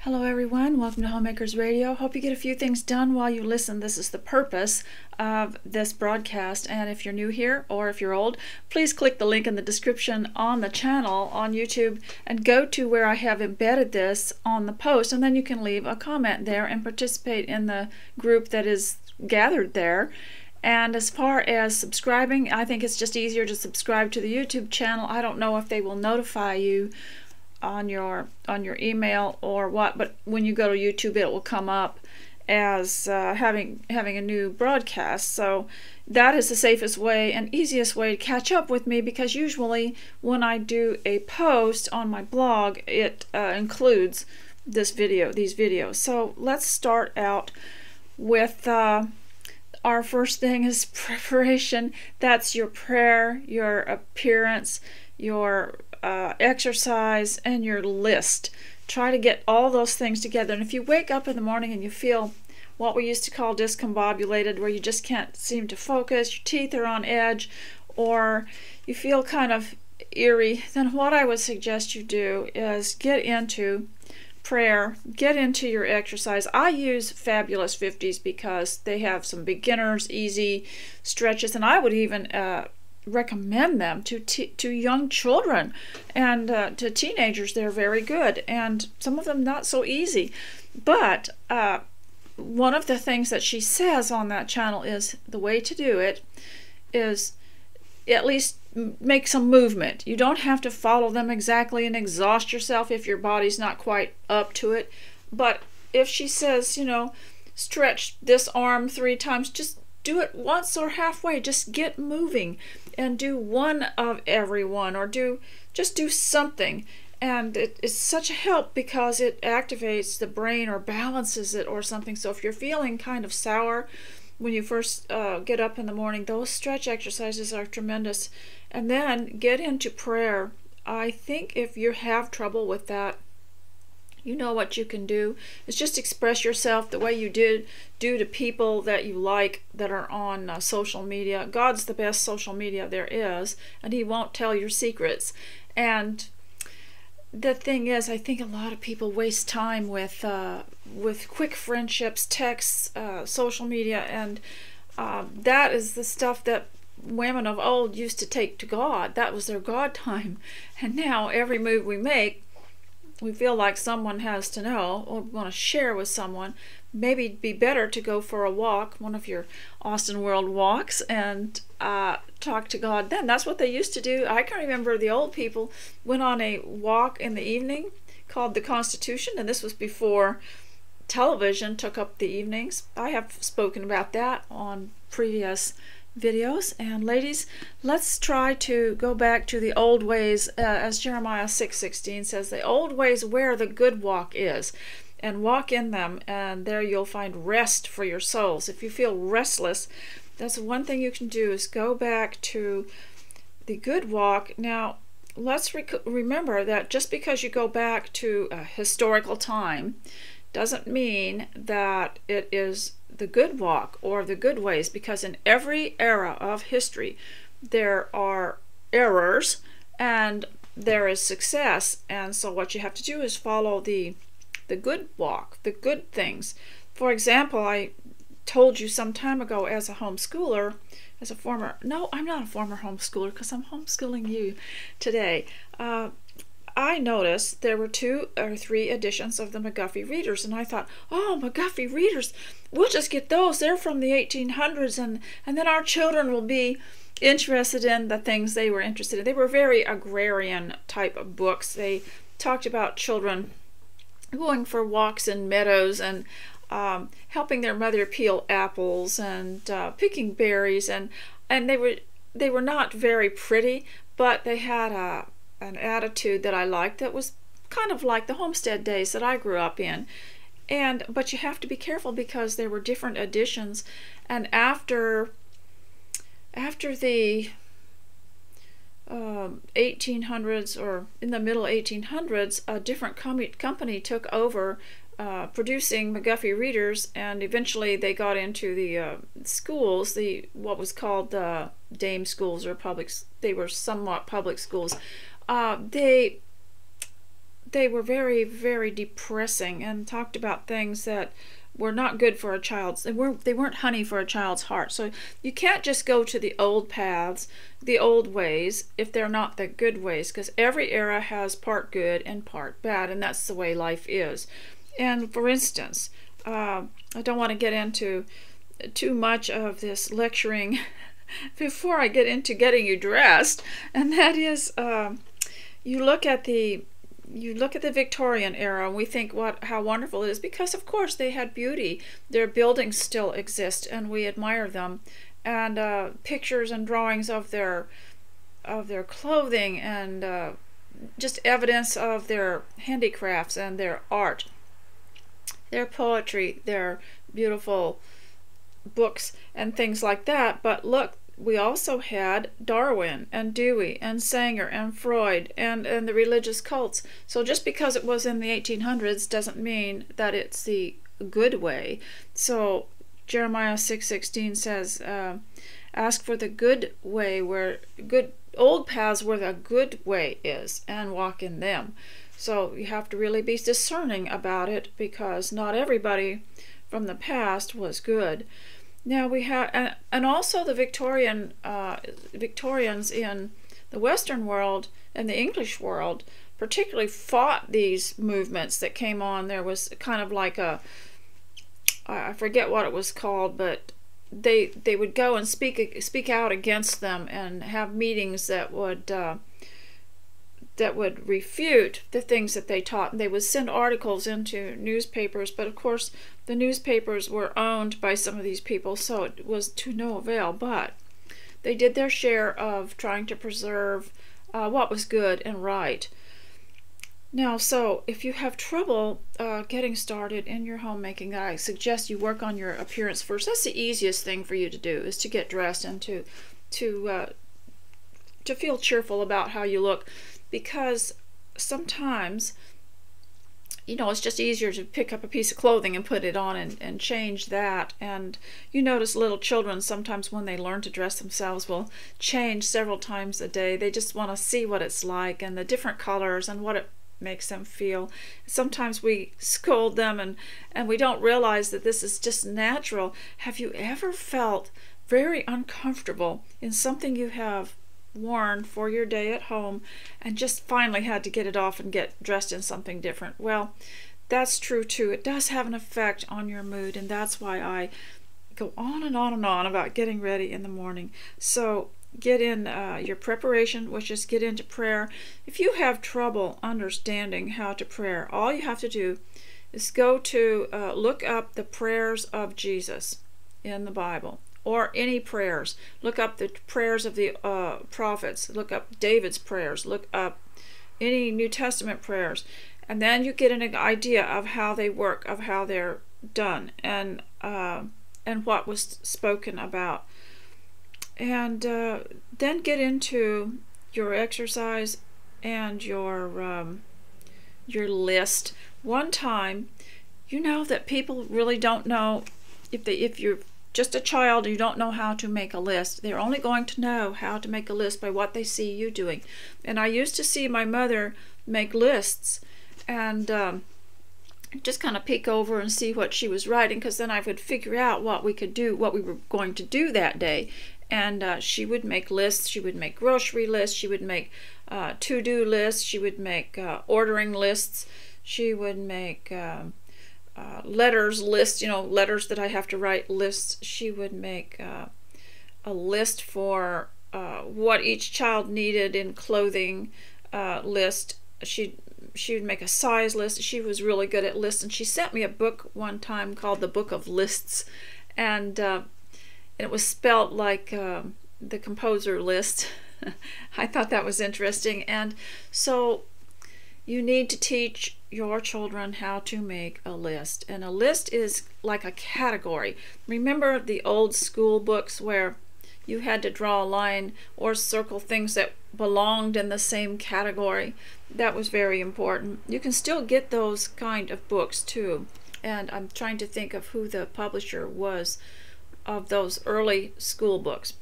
Hello everyone, welcome to Homemakers Radio. Hope you get a few things done while you listen. This is the purpose of this broadcast, and if you're new here or if you're old, please click the link in the description on the channel on YouTube and go to where I have embedded this on the post, and then you can leave a comment there and participate in the group that is gathered there. And as far as subscribing, I think it's just easier to subscribe to the YouTube channel. I don't know if they will notify you on your email or what, but when you go to YouTube it will come up as having a new broadcast. So that is the safest way and easiest way to catch up with me, because usually when I do a post on my blog it includes these videos. So let's start out with our first thing is preparation. That's your prayer, your appearance, your exercise, and your list. Try to get all those things together. And if you wake up in the morning and you feel what we used to call discombobulated, where you just can't seem to focus, your teeth are on edge, or you feel kind of eerie, then what I would suggest you do is get into prayer, get into your exercise. I use Fabulous 50s because they have some beginners, easy stretches, and I would even recommend them to young children and to teenagers. They're very good, and some of them not so easy. But one of the things that she says on that channel is the way to do it is at least make some movement. You don't have to follow them exactly and exhaust yourself if your body's not quite up to it. But if she says, you know, stretch this arm 3 times, just do it once or halfway. Just get moving and do one of every one, or just do something. And it is such a help because it activates the brain or balances it or something. So if you're feeling kind of sour when you first get up in the morning, those stretch exercises are tremendous. And then get into prayer. I think if you have trouble with that, you know what you can do is just express yourself the way you do to people that you like that are on social media. God's the best social media there is, and He won't tell your secrets. And the thing is, I think a lot of people waste time with quick friendships, texts, social media, and that is the stuff that women of old used to take to God. That was their God time. And now every move we make, we feel like someone has to know or want to share with someone. Maybe it'd be better to go for a walk, one of your Austin World walks, and talk to God then. That's what they used to do. I can remember the old people went on a walk in the evening called the Constitution, and this was before television took up the evenings. I have spoken about that on previous videos. And ladies, let's try to go back to the old ways, as Jeremiah 6:16 says, the old ways where the good walk is, and walk in them, and there you'll find rest for your souls. If you feel restless, that's one thing you can do, is go back to the good walk. Now let's remember that just because you go back to a historical time doesn't mean that it is the good walk or the good ways, because in every era of history there are errors and there is success. And so what you have to do is follow the good walk, the good things. For example, I told you some time ago, as a homeschooler, as a former, no, I'm not a former homeschooler because I'm homeschooling you today, I noticed there were 2 or 3 editions of the Mcguffey Readers, and I thought, oh, Mcguffey Readers, we'll just get those. They're from the 1800s, and then our children will be interested in the things they were interested in. They were very agrarian type of books. They talked about children going for walks in meadows and helping their mother peel apples and picking berries, and they were not very pretty, but they had an attitude that I liked, that was kind of like the homestead days that I grew up in. But you have to be careful because there were different editions, and after the 1800s, or in the middle 1800s, a different company took over producing Mcguffey Readers, and eventually they got into the schools, what was called the dame schools, or they were somewhat public schools. they were very, very depressing and talked about things that were not good for a child's. They weren't honey for a child's heart. So you can't just go to the old paths, the old ways, if they're not the good ways, because every era has part good and part bad, and that's the way life is. And for instance, I don't want to get into too much of this lecturing before I get into getting you dressed, and that is, you look at the Victorian era and we think how wonderful it is, because of course they had beauty. Their buildings still exist and we admire them, and pictures and drawings of their clothing, and just evidence of their handicrafts and their art, their poetry, their beautiful books and things like that. But look, we also had Darwin and Dewey and Sanger and Freud and the religious cults. So just because it was in the 1800s doesn't mean that it's the good way. So Jeremiah 6:16 says, ask for the good way, where good old paths where the good way is, and walk in them. So you have to really be discerning about it, because not everybody from the past was good. Now we have, and also the Victorians in the Western world and the English world particularly fought these movements that came on. There was kind of like I forget what it was called, but they would go and speak out against them and have meetings that would refute the things that they taught. And they would send articles into newspapers, but of course the newspapers were owned by some of these people, so it was to no avail. But they did their share of trying to preserve what was good and right. Now, so if you have trouble getting started in your homemaking, I suggest you work on your appearance first. That's the easiest thing for you to do, is to get dressed and to feel cheerful about how you look. Because sometimes, it's just easier to pick up a piece of clothing and put it on and change that. And you notice little children sometimes, when they learn to dress themselves, will change several times a day. They just want to see what it's like and the different colors and what it makes them feel. Sometimes we scold them and we don't realize that this is just natural. Have you ever felt very uncomfortable in something you have worn for your day at home and just finally had to get it off and get dressed in something different? Well, that's true too. It does have an effect on your mood, and that's why I go on and on and on about getting ready in the morning. So get in your preparation, which is get into prayer. If you have trouble understanding how to pray, all you have to do is go to look up the prayers of Jesus in the Bible, or any prayers. Look up the prayers of the prophets. Look up David's prayers. Look up any New Testament prayers. And then you get an idea of how they work, of how they're done, and what was spoken about. And then get into your exercise and your list. One time, you know that people really don't know, if you're just a child, you don't know how to make a list. They're only going to know how to make a list by what they see you doing. And I used to see my mother make lists, and just kind of peek over and see what she was writing, because then I would figure out what we could do, what we were going to do that day. And she would make lists. She would make grocery lists. She would make to-do lists. She would make ordering lists. She would make letters lists, letters that I have to write lists. She would make a list for what each child needed in clothing list. She would make a size list. She was really good at lists, and she sent me a book one time called The Book of Lists, and it was spelt like the composer Liszt. I thought that was interesting. And so you need to teach your children how to make a list. And a list is like a category. Remember the old school books where you had to draw a line or circle things that belonged in the same category? That was very important. You can still get those kind of books too. And I'm trying to think of who the publisher was of those early school books.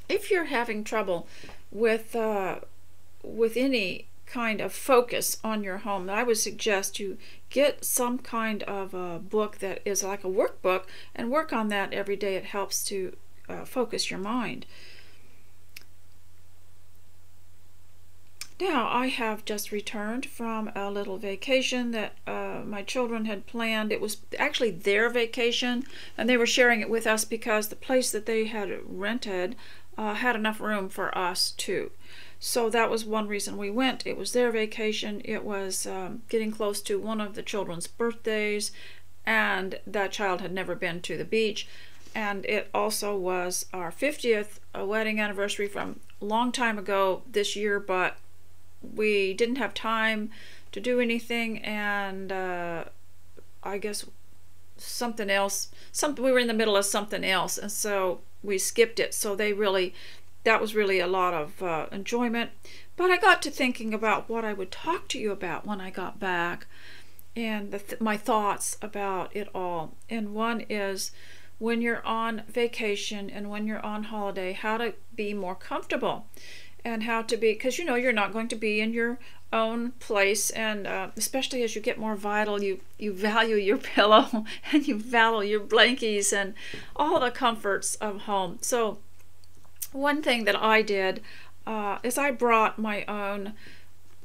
If you're having trouble with any kind of focus on your home, I would suggest you get some kind of a book that is like a workbook and work on that every day. It helps to focus your mind. Now, I have just returned from a little vacation that my children had planned. It was actually their vacation, and they were sharing it with us because the place that they had rented had enough room for us too. So that was one reason we went. It was their vacation. It was getting close to one of the children's birthdays, and that child had never been to the beach. And it also was our 50th wedding anniversary from a long time ago this year, but we didn't have time to do anything, and I guess something else, we were in the middle of something else, and so we skipped it. So that was really a lot of enjoyment. But I got to thinking about what I would talk to you about when I got back, and my thoughts about it all. And one is, when you're on vacation and when you're on holiday, how to be more comfortable, and how to be, because you're not going to be in your own place, and especially as you get more vital, you value your pillow and you value your blankies and all the comforts of home. So one thing that I did is I brought my own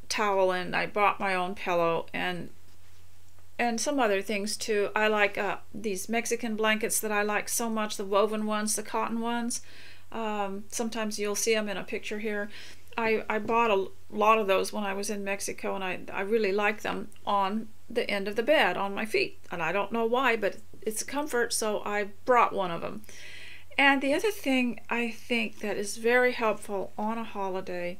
towel, and I brought my own pillow, and some other things too. I like these Mexican blankets that I like so much, the woven ones, the cotton ones. Sometimes you'll see them in a picture here. I bought a lot of those when I was in Mexico, and I really like them on the end of the bed on my feet, and I don't know why, but it's a comfort, so I brought one of them. And the other thing I think that is very helpful on a holiday,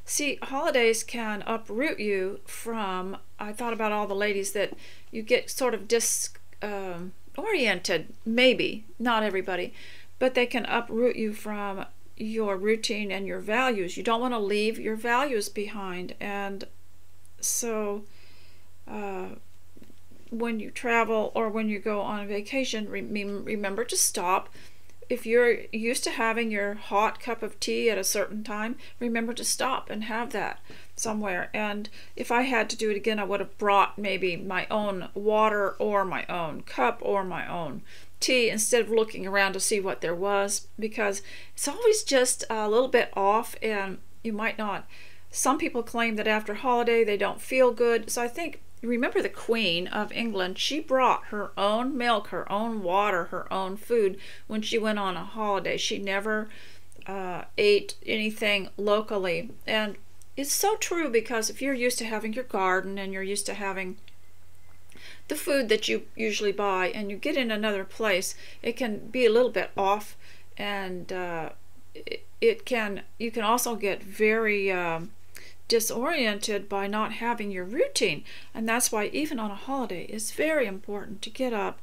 see, holidays can uproot you from, I thought about all the ladies that you get sort of disoriented, maybe, not everybody, but they can uproot you from your routine and your values. You don't want to leave your values behind. And so when you travel or when you go on vacation, remember to stop. If you're used to having your hot cup of tea at a certain time, remember to stop and have that somewhere. And if I had to do it again, I would have brought maybe my own water or my own cup or my own tea instead of looking around to see what there was, because it's always just a little bit off, and you might not. Some people claim that after holiday they don't feel good. So I think, remember the Queen of England, she brought her own milk, her own water, her own food when she went on a holiday. She never ate anything locally. And it's so true, because if you're used to having your garden and you're used to having the food that you usually buy, and you get in another place, it can be a little bit off, and you can also get very disoriented by not having your routine. And that's why even on a holiday it's very important to get up,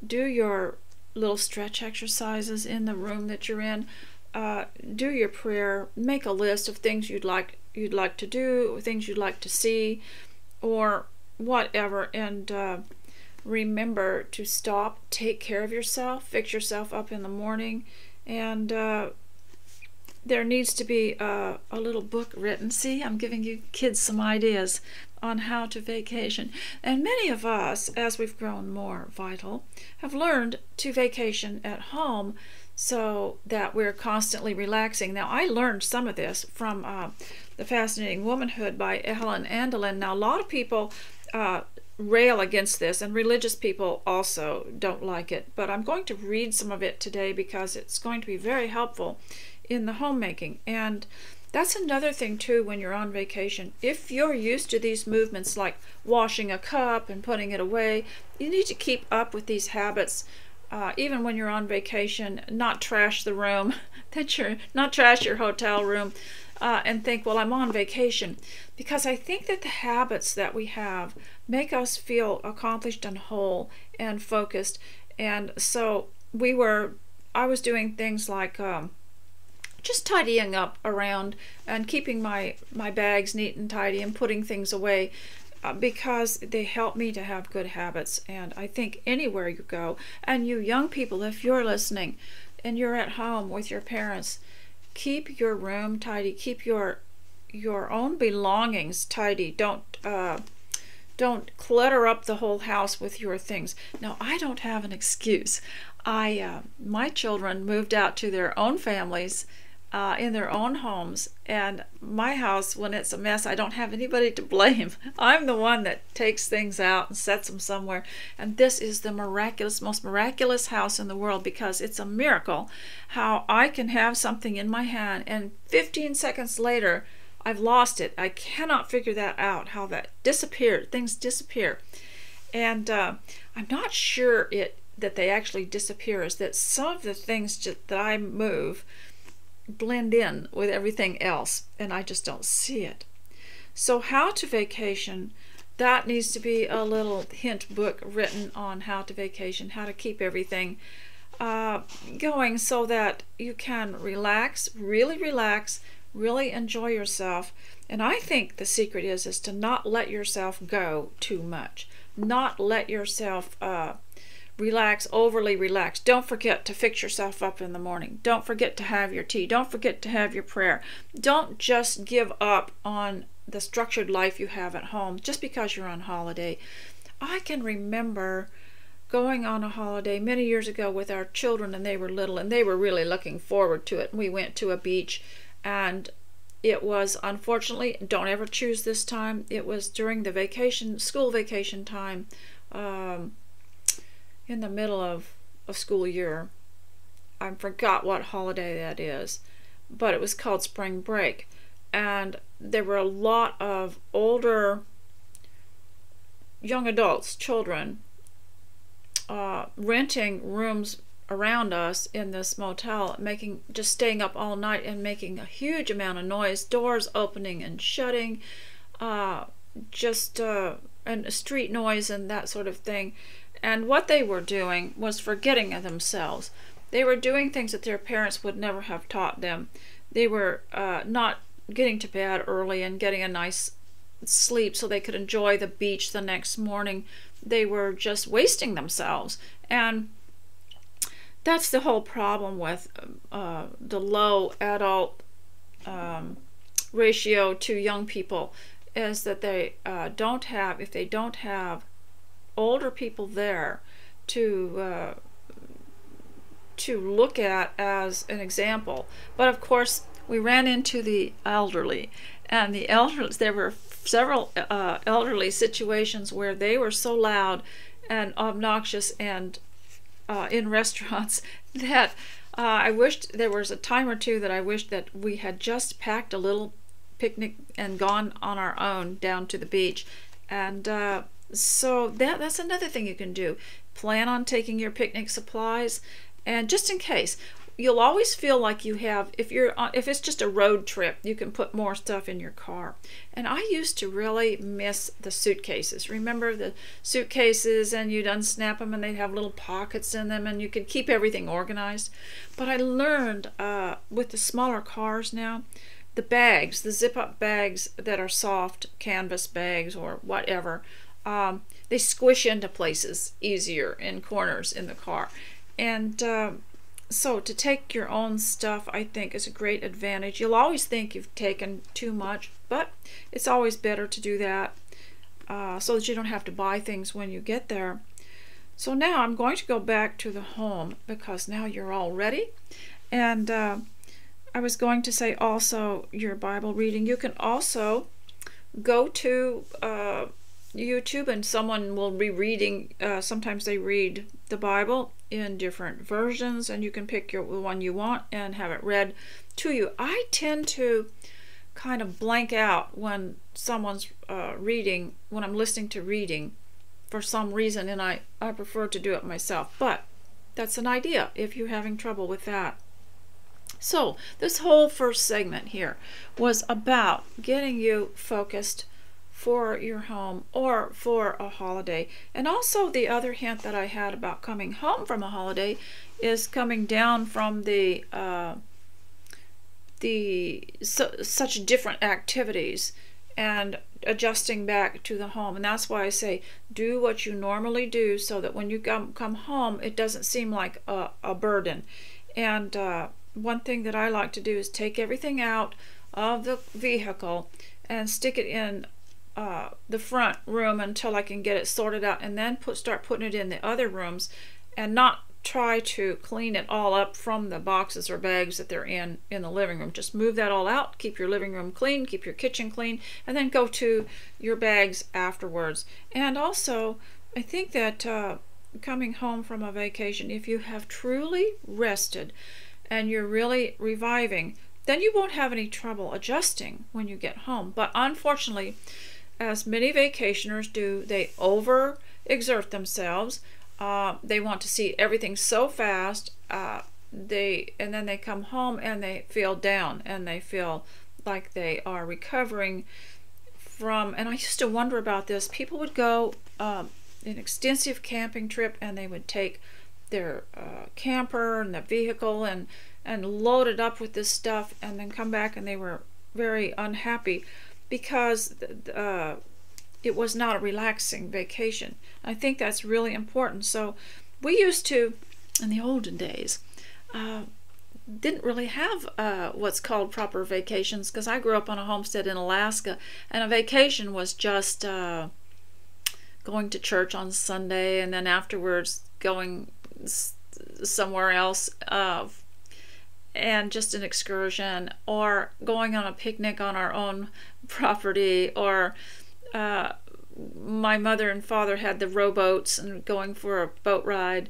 do your little stretch exercises in the room that you're in, do your prayer, make a list of things you'd like to do, things you'd like to see, or whatever, and remember to stop, take care of yourself, fix yourself up in the morning. And there needs to be a little book written. See, I'm giving you kids some ideas on how to vacation. And many of us, as we've grown more vital, have learned to vacation at home so that we're constantly relaxing. Now, I learned some of this from The Fascinating Womanhood by Helen Andelin. Now, a lot of people rail against this, and religious people also don't like it, but I'm going to read some of it today because it's going to be very helpful in the homemaking. And that's another thing too when you're on vacation. If you're used to these movements like washing a cup and putting it away, you need to keep up with these habits. Even when you're on vacation, not trash the room, not trash your hotel room, and think, well, I'm on vacation. Because I think that the habits that we have make us feel accomplished and whole and focused. And so I was doing things like just tidying up around and keeping my bags neat and tidy and putting things away, because they help me to have good habits. And I think anywhere you go, and you young people, if you're listening and you're at home with your parents, keep your room tidy, keep your your own belongings tidy. Don't clutter up the whole house with your things. Now, I don't have an excuse. My children moved out to their own families in their own homes, and my house, when it's a mess, I don't have anybody to blame. I'm the one that takes things out and sets them somewhere, and this is the most miraculous house in the world, because it's a miracle how I can have something in my hand and 15 seconds later I've lost it. I cannot figure that out, how that disappeared. Things disappear. And I'm not sure that they actually disappear, is that some of the things that I move blend in with everything else, and I just don't see it. So how to vacation, that needs to be a little hint book written on how to vacation, how to keep everything going so that you can relax, really enjoy yourself. And I think the secret is to not let yourself go too much, not let yourself overly relax. Don't forget to fix yourself up in the morning. Don't forget to have your tea. Don't forget to have your prayer. Don't just give up on the structured life you have at home just because you're on holiday. I can remember going on a holiday many years ago with our children, and they were little, and they were really looking forward to it. We went to a beach, and it was, unfortunately, don't ever choose this time, it was during the school vacation time, in the middle of a school year. I forgot what holiday that is, but it was called spring break, and there were a lot of older young adults, children, renting rooms around us in this motel, just staying up all night and making a huge amount of noise, doors opening and shutting, and street noise and that sort of thing. And what they were doing was forgetting themselves. They were doing things that their parents would never have taught them. They were not getting to bed early and getting a nice sleep so they could enjoy the beach the next morning. They were just wasting themselves. And that's the whole problem with the low adult ratio to young people, is that they if they don't have older people there to look at as an example. But of course, we ran into the elderly, and there were several elderly situations where they were so loud and obnoxious and in restaurants that I wished there was a time or two that I wished that we had just packed a little picnic and gone on our own down to the beach. And so that's another thing you can do. Plan on taking your picnic supplies, and just in case, you'll always feel like you have, if it's just a road trip, you can put more stuff in your car. And I used to really miss the suitcases. Remember the suitcases, and you'd unsnap them and they'd have little pockets in them and you could keep everything organized. But I learned with the smaller cars now, the bags, the zip-up bags that are soft, canvas bags or whatever, they squish into places easier in corners in the car. And so to take your own stuff, I think, is a great advantage. You'll always think you've taken too much, but it's always better to do that so that you don't have to buy things when you get there. So now I'm going to go back to the home, because now you're all ready. And I was going to say also your Bible reading. You can also go to YouTube, and someone will be reading. Sometimes they read the Bible in different versions, and you can pick the one you want and have it read to you. I tend to kind of blank out when someone's reading, when I'm listening to reading for some reason, and I prefer to do it myself. But that's an idea if you're having trouble with that. So this whole first segment here was about getting you focused for your home or for a holiday. And also the other hint that I had about coming home from a holiday is coming down from such different activities and adjusting back to the home. And that's why I say do what you normally do, so that when you come home it doesn't seem like a burden. And one thing that I like to do is take everything out of the vehicle and stick it in the front room until I can get it sorted out, and then start putting it in the other rooms, and not try to clean it all up from the boxes or bags that they're in the living room. Just move that all out, keep your living room clean, keep your kitchen clean, and then go to your bags afterwards. And also, I think that coming home from a vacation, if you have truly rested and you're really reviving, then you won't have any trouble adjusting when you get home. But unfortunately, as many vacationers do, they overexert themselves. They want to see everything so fast, and then they come home and they feel down, and they feel like they are recovering from, and I used to wonder about this, people would go an extensive camping trip, and they would take their camper and the vehicle and load it up with this stuff, and then come back and they were very unhappy because it was not a relaxing vacation. I think that's really important. So we used to, in the olden days, didn't really have what's called proper vacations, because I grew up on a homestead in Alaska, and a vacation was just going to church on Sunday and then afterwards going somewhere else, and just an excursion, or going on a picnic on our own property, or my mother and father had the rowboats and going for a boat ride.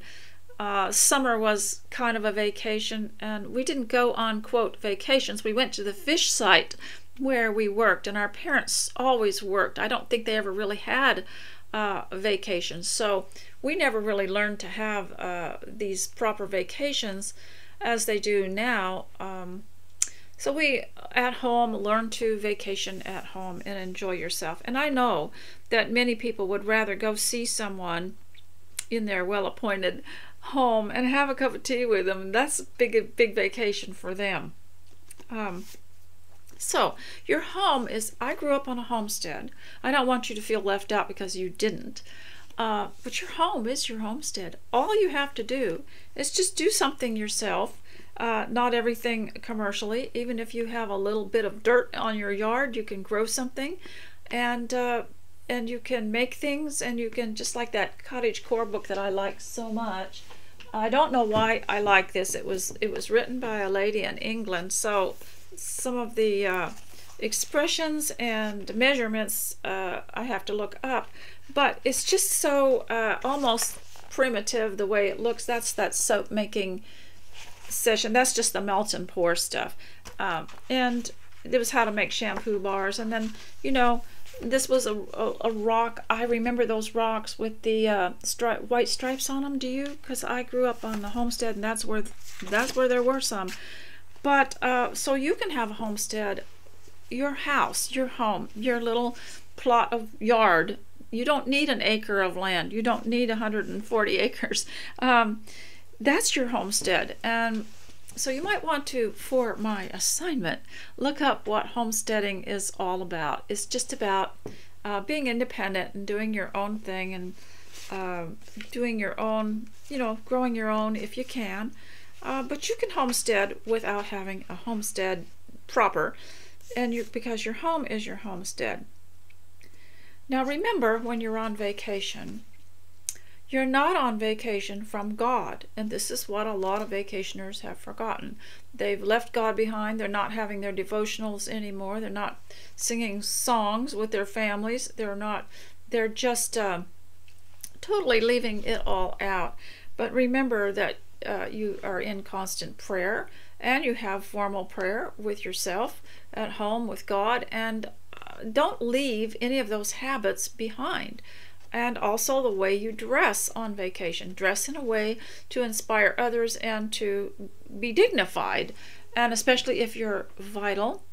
Summer was kind of a vacation, and we didn't go on, quote, vacations. We went to the fish site where we worked, and our parents always worked. I don't think they ever really had vacations, so we never really learned to have these proper vacations as they do now. So we, at home, learn to vacation at home and enjoy yourself. And I know that many people would rather go see someone in their well-appointed home and have a cup of tea with them. That's a big vacation for them. So your home is, I grew up on a homestead. I don't want you to feel left out because you didn't. But your home is your homestead. All you have to do is just do something yourself. Not everything commercially. Even if you have a little bit of dirt on your yard, you can grow something, and you can make things, and you can, just like that cottage core book that I like so much. I don't know why I like this. It was written by a lady in England, so some of the expressions and measurements I have to look up, but it's just so almost primitive the way it looks. That's that soap making session. That's just the melt and pour stuff, and it was how to make shampoo bars. And then, you know, this was a rock. I remember those rocks with the white stripes on them. Do you? Because I grew up on the homestead, and that's where there were some. But so you can have a homestead, your house, your home, your little plot of yard. You don't need an acre of land. You don't need 140 acres. That's your homestead. And so you might want to, for my assignment, look up what homesteading is all about. It's just about being independent and doing your own thing, and doing your own, you know, growing your own if you can. But you can homestead without having a homestead proper, and because your home is your homestead. Now remember, when you're on vacation, you're not on vacation from God, and this is what a lot of vacationers have forgotten. They've left God behind. They're not having their devotionals anymore. They're not singing songs with their families. They're just totally leaving it all out. But remember that you are in constant prayer, and you have formal prayer with yourself at home with God, and don't leave any of those habits behind. And also the way you dress on vacation. Dress in a way to inspire others and to be dignified. And especially if you're vital,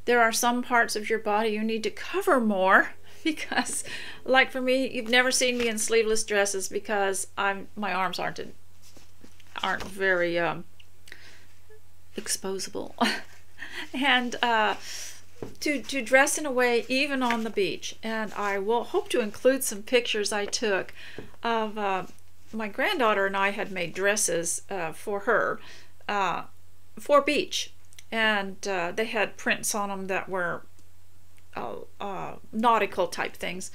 there are some parts of your body you need to cover more, because, like for me, you've never seen me in sleeveless dresses because my arms aren't very exposable. And to dress in a way even on the beach. And I will hope to include some pictures I took of my granddaughter, and I had made dresses for her for beach. and they had prints on them that were nautical type things,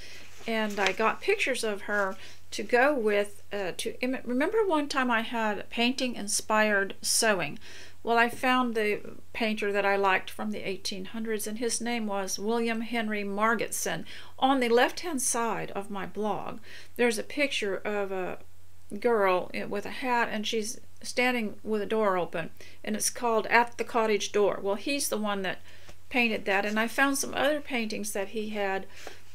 and I got pictures of her to go with remember one time I had painting inspired sewing. Well, I found the painter that I liked from the 1800s, and his name was William Henry Margetson. On the left hand side of my blog there's a picture of a girl with a hat, and she's standing with a door open, and it's called At the Cottage Door. Well, he's the one that painted that, and I found some other paintings that he had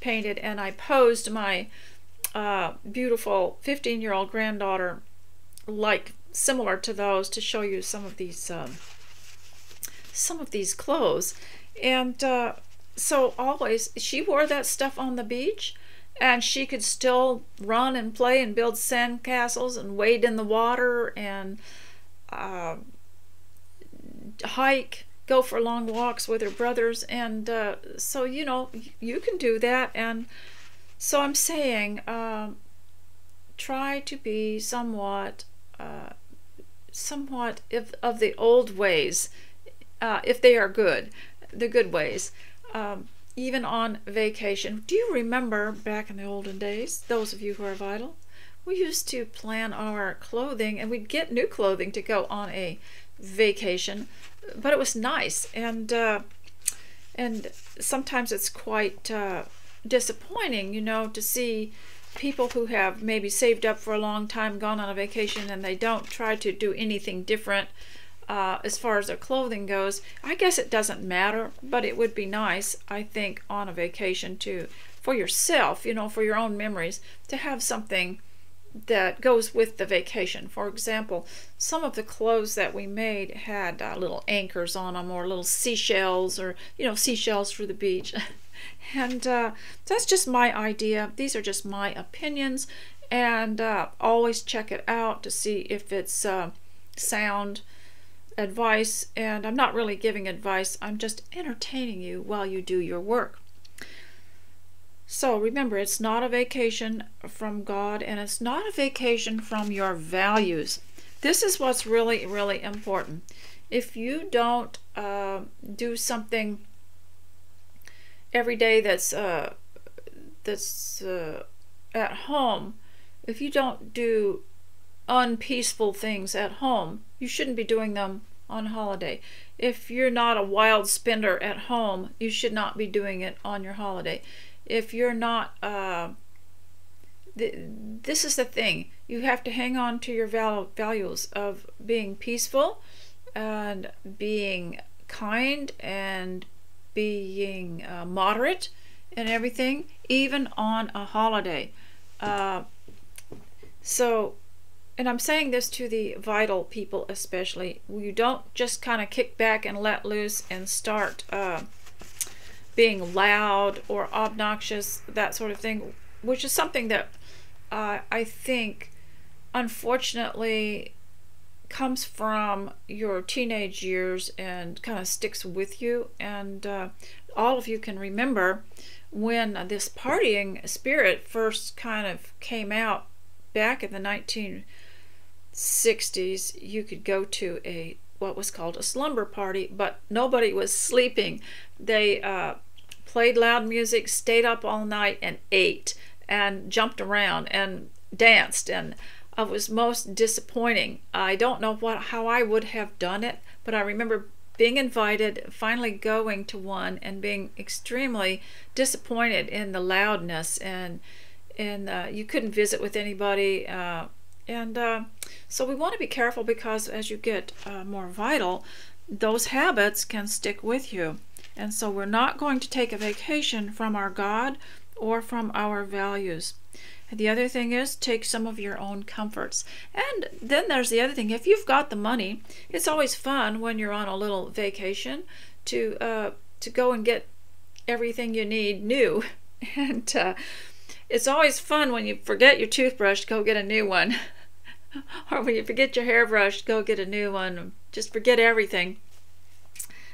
painted, and I posed my beautiful 15-year-old granddaughter like similar to those to show you some of these clothes. And so always she wore that stuff on the beach, and she could still run and play and build sand castles and wade in the water and hike, go for long walks with her brothers. And so, you know, you can do that. And so I'm saying try to be somewhat of the old ways, if they are good, the good ways, even on vacation. Do you remember back in the olden days, those of you who are vital, we used to plan our clothing, and we'd get new clothing to go on a vacation, but it was nice. And sometimes it's quite disappointing, you know, to see people who have maybe saved up for a long time, gone on a vacation, and they don't try to do anything different as far as their clothing goes. I guess it doesn't matter, but it would be nice, I think, on a vacation for yourself, you know, for your own memories, to have something that goes with the vacation. For example, some of the clothes that we made had little anchors on them, or little seashells, or, you know, seashells for the beach. And that's just my idea. These are just my opinions, and always check it out to see if it's sound advice. And I'm not really giving advice, I'm just entertaining you while you do your work. So remember, it's not a vacation from God, and it's not a vacation from your values. This is what's really, really important. If you don't do something every day that's at home, if you don't do unpeaceful things at home, you shouldn't be doing them on holiday. If you're not a wild spender at home, you should not be doing it on your holiday. If you're not, this is the thing, you have to hang on to your values of being peaceful and being kind and being moderate and everything, even on a holiday. So, and I'm saying this to the vital people especially, you don't just kind of kick back and let loose and start being loud or obnoxious, that sort of thing, which is something that I think unfortunately comes from your teenage years and kind of sticks with you. And all of you can remember when this partying spirit first kind of came out back in the 1960s. You could go to what was called a slumber party, but nobody was sleeping. They played loud music, stayed up all night, and ate and jumped around and danced, and it was most disappointing. I don't know how I would have done it, but I remember being invited, finally going to one, and being extremely disappointed in the loudness, and you couldn't visit with anybody, so we want to be careful, because as you get more vital, those habits can stick with you. And so we're not going to take a vacation from our God or from our values. And the other thing is, take some of your own comforts. And then there's the other thing. If you've got the money, it's always fun when you're on a little vacation to go and get everything you need new. And it's always fun when you forget your toothbrush, go get a new one. Or when you forget your hairbrush, go get a new one. Just forget everything.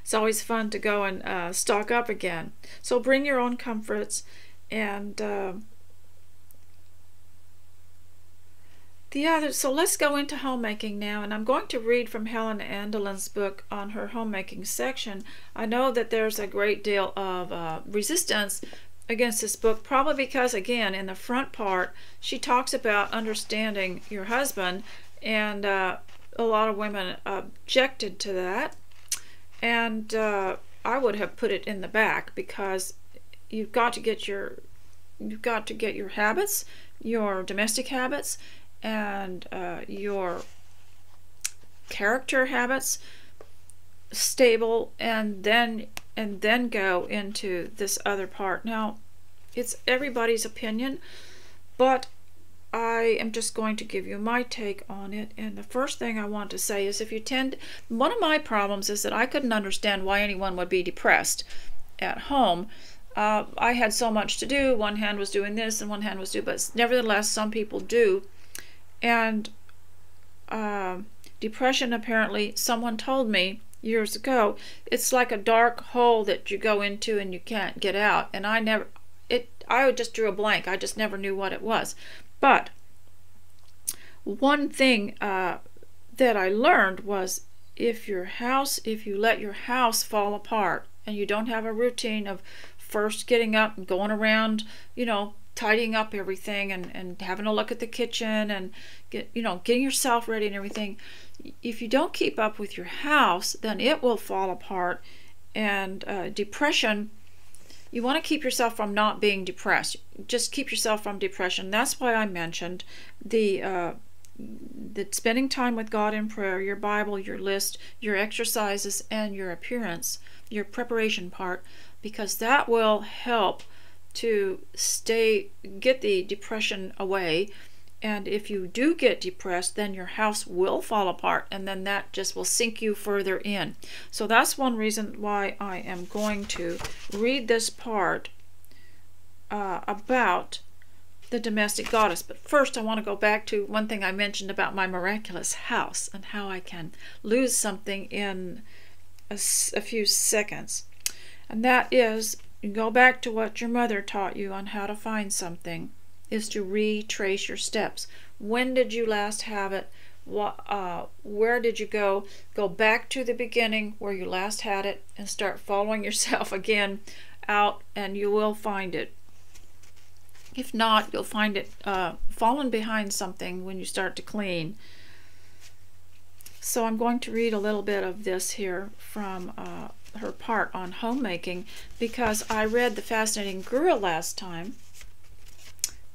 It's always fun to go and stock up again. So bring your own comforts. And So let's go into homemaking now, and I'm going to read from Helen Andelin's book on her homemaking section. I know that there's a great deal of resistance against this book, probably because, again, in the front part, she talks about understanding your husband, and a lot of women objected to that, and I would have put it in the back, because you've got to get your habits, your domestic habits, and your character habits stable, and then go into this other part. Now, it's everybody's opinion, but I am just going to give you my take on it. And the first thing I want to say is, one of my problems is that I couldn't understand why anyone would be depressed at home. I had so much to do. One hand was doing this and one hand was doing, but nevertheless, some people do. And depression, apparently, someone told me years ago, it's like a dark hole that you go into and you can't get out. And I just drew a blank. I just never knew what it was. But one thing that I learned was, if you let your house fall apart and you don't have a routine of first getting up and going around, tidying up everything and having a look at the kitchen and getting yourself ready and everything, if you don't keep up with your house, then it will fall apart. And depression, you want to keep yourself from not being depressed. Just keep yourself from depression. That's why I mentioned the spending time with God in prayer, your Bible, your list, your exercises, and your appearance, your preparation part, because that will help to get the depression away. And if you do get depressed, then your house will fall apart, and then that just will sink you further in. So that's one reason why I am going to read this part about the domestic goddess. But first, I want to go back to one thing I mentioned about my miraculous house and how I can lose something in a few seconds. And that is, you go back to what your mother taught you on how to find something, is to retrace your steps. When did you last have it? Where did you go? Go back to the beginning where you last had it and start following yourself again out, and you will find it. If not, you'll find it fallen behind something when you start to clean. So I'm going to read a little bit of this here from her part on homemaking, because I read The Fascinating Girl last time,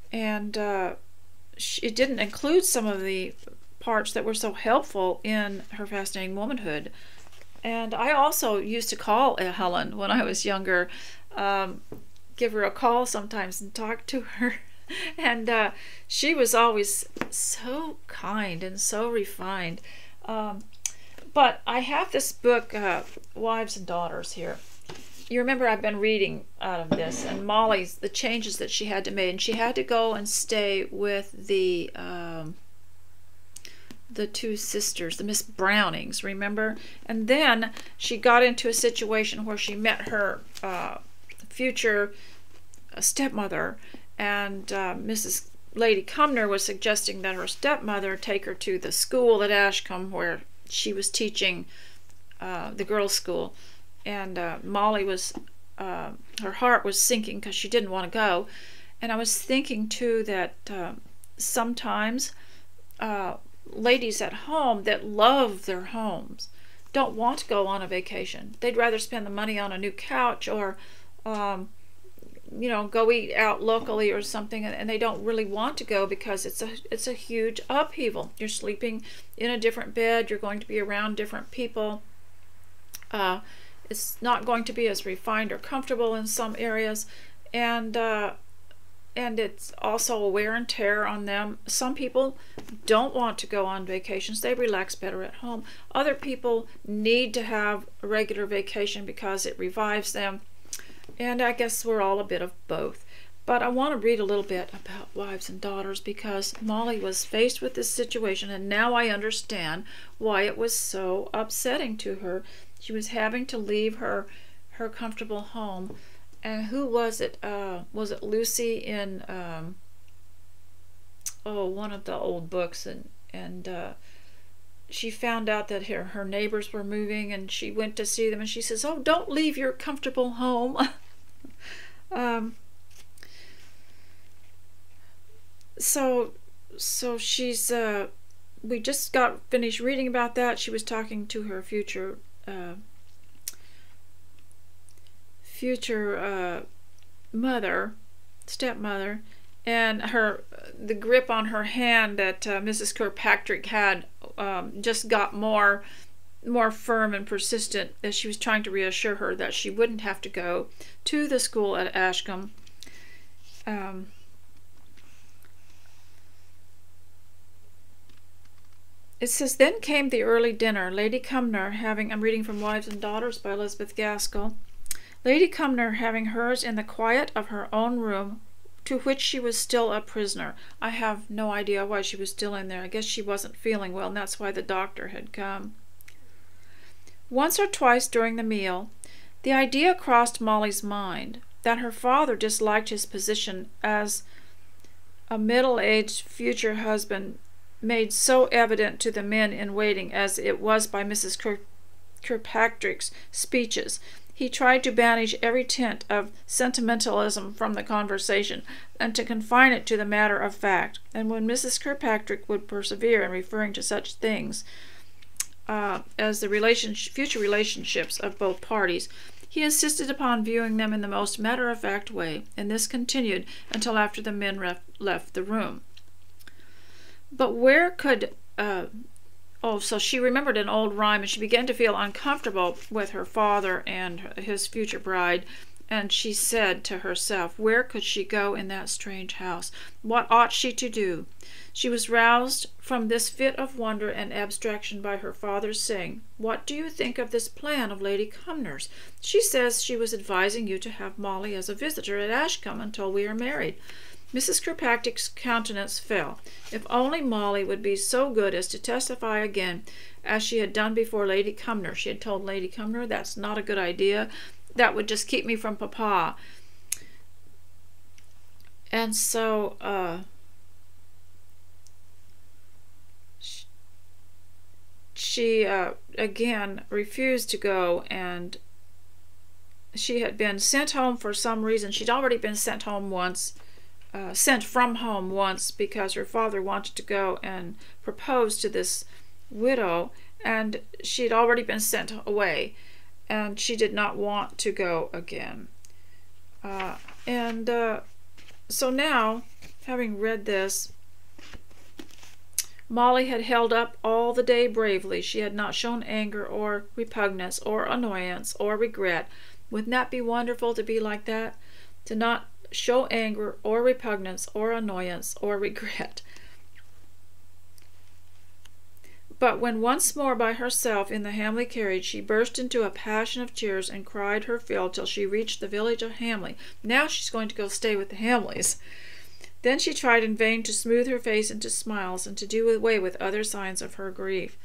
and it didn't include some of the parts that were so helpful in her Fascinating Womanhood. And I also used to call Helen when I was younger, give her a call sometimes and talk to her. And she was always so kind and so refined. But I have this book, Wives and Daughters, here. You remember I've been reading out of this, and Molly's, the changes that she had to make, and she had to go and stay with the two sisters, the Miss Brownings, remember? And then she got into a situation where she met her future stepmother, and Mrs. Lady Cumnor was suggesting that her stepmother take her to the school at Ashcombe where she was teaching the girls' school. And Molly was, her heart was sinking because she didn't want to go. And I was thinking too that sometimes ladies at home that love their homes don't want to go on a vacation. They'd rather spend the money on a new couch or go eat out locally or something, and they don't really want to go because it's a huge upheaval. You're sleeping in a different bed, you're going to be around different people. It's not going to be as refined or comfortable in some areas, and it's also a wear and tear on them. Some people don't want to go on vacations. They relax better at home. Other people need to have a regular vacation because it revives them. And I guess we're all a bit of both. But I want to read a little bit about Wives and Daughters because Molly was faced with this situation, and now I understand why it was so upsetting to her. She was having to leave her comfortable home. And who was it? Was it Lucy in one of the old books, and she found out that her neighbors were moving, and she went to see them, and she says, "Oh, don't leave your comfortable home." So she's we just got finished reading about that. She was talking to her future stepmother, and the grip on her hand that Mrs. Kirkpatrick had just got more firm and persistent as she was trying to reassure her that she wouldn't have to go to the school at Ashcombe. It says, "Then came the early dinner. Lady Cumnor having," I'm reading from Wives and Daughters by Elizabeth Gaskell, "Lady Cumnor having hers in the quiet of her own room, to which she was still a prisoner." I have no idea why she was still in there. I guess she wasn't feeling well, and that's why the doctor had come. "Once or twice during the meal, the idea crossed Molly's mind that her father disliked his position as a middle-aged future husband, made so evident to the men in waiting as it was by Mrs. Kirkpatrick's speeches. He tried to banish every tint of sentimentalism from the conversation, and to confine it to the matter of fact. And when Mrs. Kirkpatrick would persevere in referring to such things as the future relationships of both parties, he insisted upon viewing them in the most matter-of-fact way, and this continued until after the men left the room. But where could so she remembered an old rhyme, and she began to feel uncomfortable with her father and his future bride, and she said to herself, where could she go in that strange house? What ought she to do? She was roused from this fit of wonder and abstraction by her father's saying, "What do you think of this plan of Lady Cumnor's? She says she was advising you to have Molly as a visitor at Ashcombe until we are married." Mrs. Kirkpatrick's countenance fell. If only Molly would be so good as to testify again, as she had done before Lady Cumnor. She had told Lady Cumnor, "That's not a good idea. That would just keep me from Papa." And so she again refused to go, and she had been sent home for some reason. She'd already been sent from home once because her father wanted to go and propose to this widow, and she'd already been sent away, and she did not want to go again. So now, having read this, Molly had held up all the day bravely. She had not shown anger or repugnance or annoyance or regret. Wouldn't that be wonderful to be like that? To not show anger or repugnance or annoyance or regret. But when once more by herself in the Hamley carriage, she burst into a passion of tears and cried her fill till she reached the village of Hamley. Now she's going to go stay with the Hamleys. Then she tried in vain to smooth her face into smiles and to do away with other signs of her grief.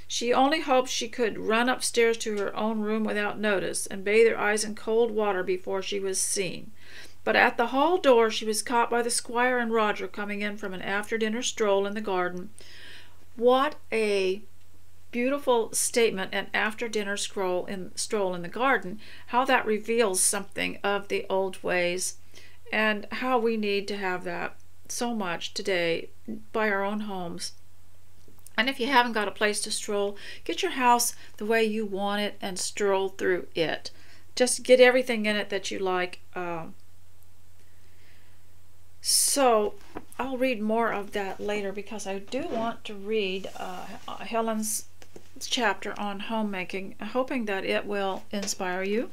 She only hoped she could run upstairs to her own room without notice and bathe her eyes in cold water before she was seen. But at the hall door she was caught by the squire and Roger coming in from an after-dinner stroll in the garden. What a beautiful statement, an after-dinner stroll in the garden. How that reveals something of the old ways, and how we need to have that so much today by our own homes. And if you haven't got a place to stroll, get your house the way you want it and stroll through it. Just get everything in it that you like. So I'll read more of that later because I do want to read Helen's chapter on homemaking, hoping that it will inspire you.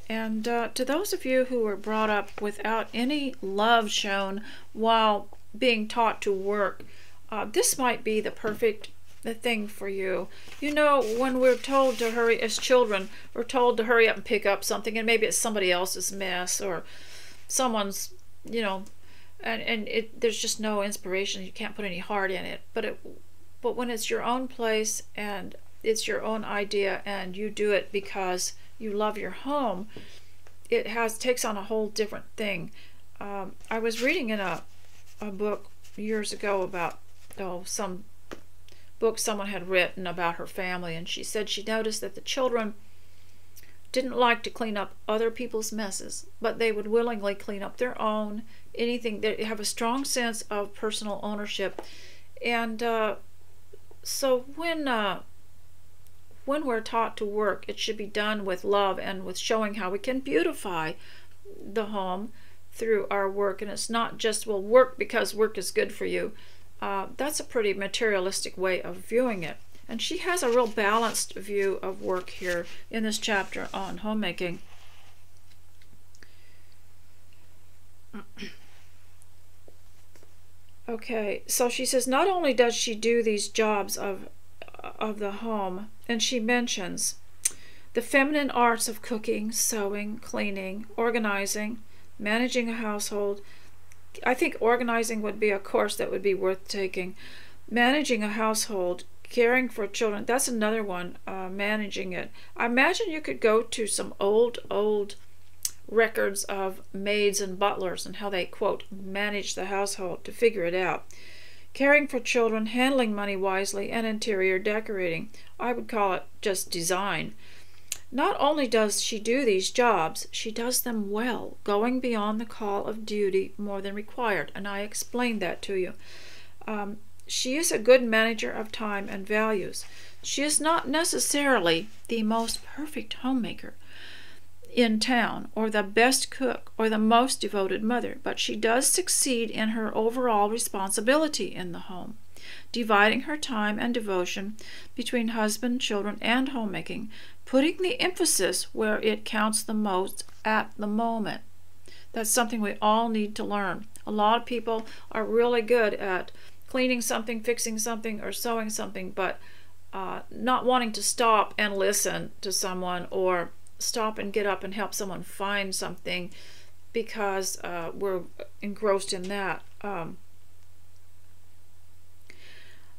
And to those of you who were brought up without any love shown while being taught to work, this might be the perfect thing for you. You know, when we're told to hurry, as children, we're told to hurry up and pick up something, and maybe it's somebody else's mess or someone's, and there's just no inspiration. You can't put any heart in it. But when it's your own place and it's your own idea and you do it because you love your home, it takes on a whole different thing. I was reading in a book years ago about some book someone had written about her family, and she said she noticed that the children didn't like to clean up other people's messes, but they would willingly clean up their own. Anything, they have a strong sense of personal ownership. And so when we're taught to work, it should be done with love and with showing how we can beautify the home through our work. And it's not just, well, work because work is good for you. That's a pretty materialistic way of viewing it. And she has a real balanced view of work here in this chapter on homemaking. Okay, so she says not only does she do these jobs of the home, and she mentions the feminine arts of cooking, sewing, cleaning, organizing, managing a household. I think organizing would be a course that would be worth taking. Managing a household, caring for children, that's another one, managing it. I imagine you could go to some old records of maids and butlers and how they, quote, manage the household to figure it out. Caring for children, handling money wisely, and interior decorating. I would call it just design. Not only does she do these jobs, she does them well, going beyond the call of duty more than required, and I explained that to you. She is a good manager of time and values. She is not necessarily the most perfect homemaker in town, or the best cook, or the most devoted mother, but she does succeed in her overall responsibility in the home, dividing her time and devotion between husband, children, and homemaking, putting the emphasis where it counts the most at the moment. That's something we all need to learn. A lot of people are really good at cleaning something, fixing something, or sewing something, but not wanting to stop and listen to someone, or stop and get up and help someone find something because we're engrossed in that.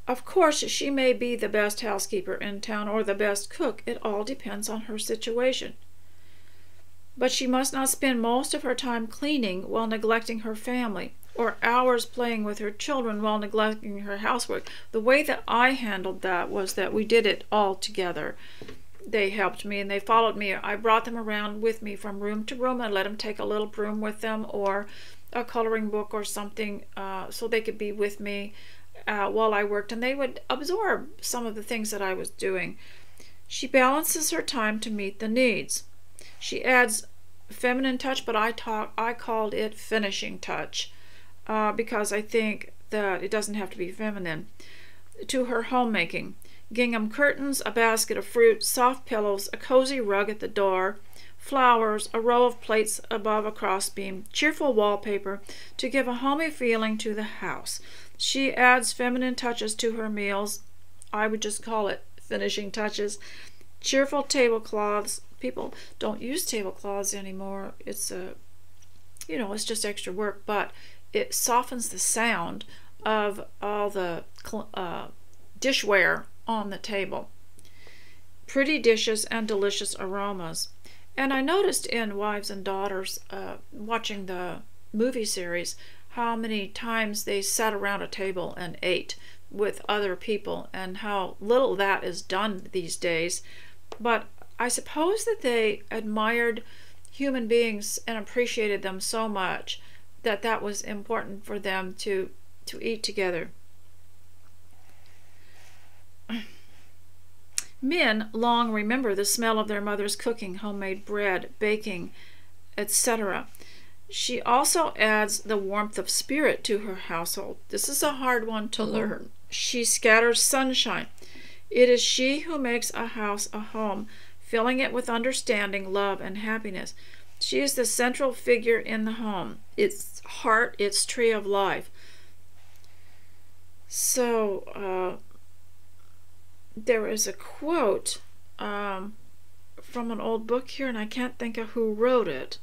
Of course, she may be the best housekeeper in town or the best cook. It all depends on her situation. But she must not spend most of her time cleaning while neglecting her family, or hours playing with her children while neglecting her housework. The way that I handled that was that we did it all together. They helped me and they followed me. I brought them around with me from room to room and let them take a little broom with them or a coloring book or something, so they could be with me while I worked, and they would absorb some of the things that I was doing. She balances her time to meet the needs. She adds feminine touch, but I called it finishing touch because I think that it doesn't have to be feminine, to her homemaking. Gingham curtains, a basket of fruit, soft pillows, a cozy rug at the door, flowers, a row of plates above a crossbeam, cheerful wallpaper to give a homey feeling to the house. She adds feminine touches to her meals. I would just call it finishing touches. Cheerful tablecloths. People don't use tablecloths anymore. It's it's just extra work, but it softens the sound of all the dishware on the table. Pretty dishes and delicious aromas. And I noticed in Wives and Daughters, watching the movie series, how many times they sat around a table and ate with other people, and how little that is done these days. But I suppose that they admired human beings and appreciated them so much that that was important for them to eat together. Men long remember the smell of their mother's cooking, homemade bread, baking, etc. She also adds the warmth of spirit to her household. This is a hard one to learn. She scatters sunshine. It is she who makes a house a home, filling it with understanding, love, and happiness. She is the central figure in the home, its heart, its tree of life. So, there is a quote from an old book here, and I can't think of who wrote it.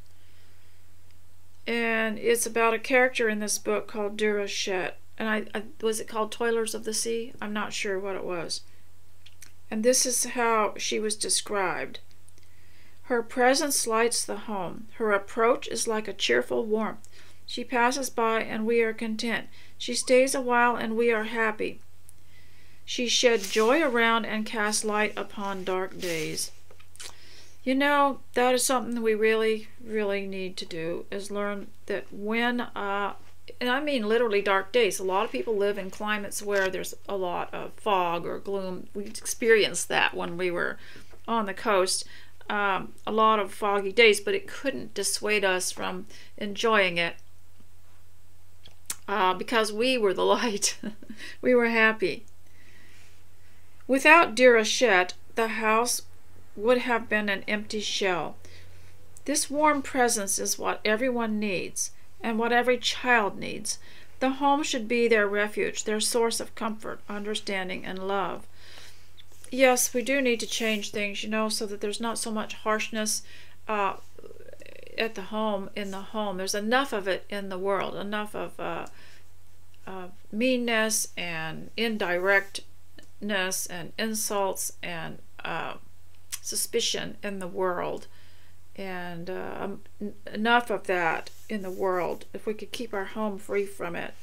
And it's about a character in this book called Durachet. And was it called Toilers of the Sea? I'm not sure what it was. And this is how she was described. Her presence lights the home. Her approach is like a cheerful warmth. She passes by and we are content. She stays a while and we are happy. She shed joy around and casts light upon dark days. You know, that is something we really, really need to do, is learn that when, and I mean literally dark days. A lot of people live in climates where there's a lot of fog or gloom. We experienced that when we were on the coast. A lot of foggy days, but it couldn't dissuade us from enjoying it because we were the light. We were happy. Without Déruchette, the house would have been an empty shell. This warm presence is what everyone needs, and what every child needs. The home should be their refuge, their source of comfort, understanding, and love. Yes, we do need to change things, so that there's not so much harshness at the home, in the home. There's enough of it in the world, enough of meanness and indirectness and insults and suspicion in the world, and enough of that in the world, if we could keep our home free from it.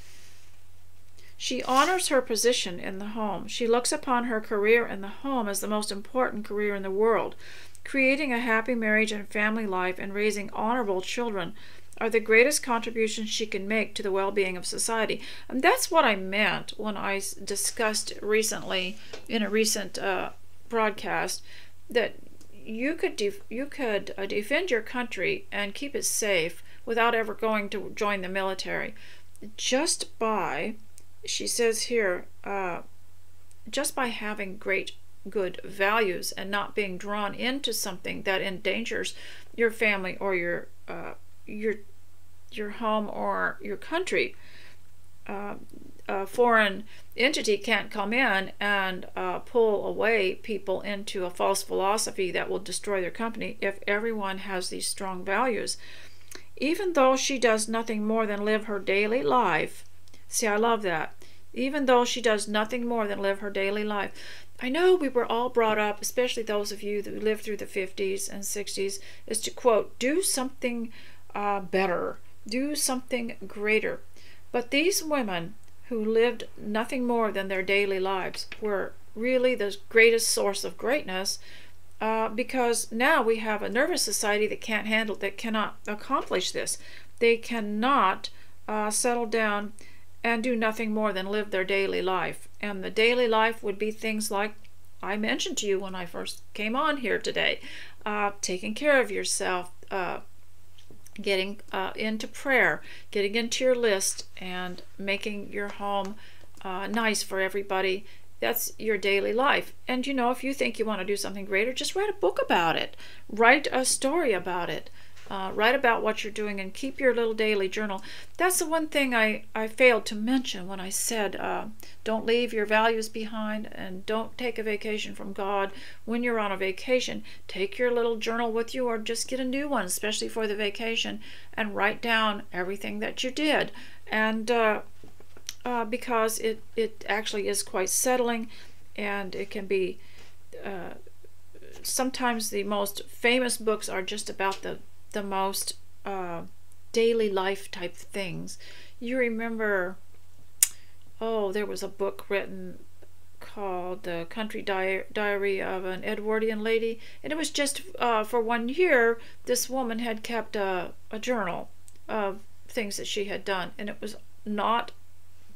She honors her position in the home. She looks upon her career in the home as the most important career in the world. Creating a happy marriage and family life and raising honorable children are the greatest contributions she can make to the well-being of society. And that's what I meant when I discussed recently in a recent broadcast, that you could defend your country and keep it safe without ever going to join the military, just by, she says here, just by having good values and not being drawn into something that endangers your family or your home or your country. A foreign entity can't come in and pull away people into a false philosophy that will destroy their company if everyone has these strong values. Even though she does nothing more than live her daily life. See, I love that. Even though she does nothing more than live her daily life. I know we were all brought up, especially those of you that lived through the 50s and 60s, is to, quote, do something better, do something greater. But these women who lived nothing more than their daily lives were really the greatest source of greatness, because now we have a nervous society that can't handle, that cannot accomplish this. They cannot settle down and do nothing more than live their daily life. And the daily life would be things like I mentioned to you when I first came on here today. Taking care of yourself, getting into prayer, getting into your list, and making your home nice for everybody. That's your daily life. And if you think you want to do something greater, just write a book about it. Write a story about it. Write about what you're doing and keep your little daily journal. That's the one thing I failed to mention when I said don't leave your values behind and don't take a vacation from God. When you're on a vacation, take your little journal with you, or just get a new one, especially for the vacation, and write down everything that you did. And because it actually is quite settling, and it can be sometimes the most famous books are just about the most daily life type things. You remember, there was a book written called The Country Diary of an Edwardian Lady, and it was just for 1 year this woman had kept a journal of things that she had done, and it was not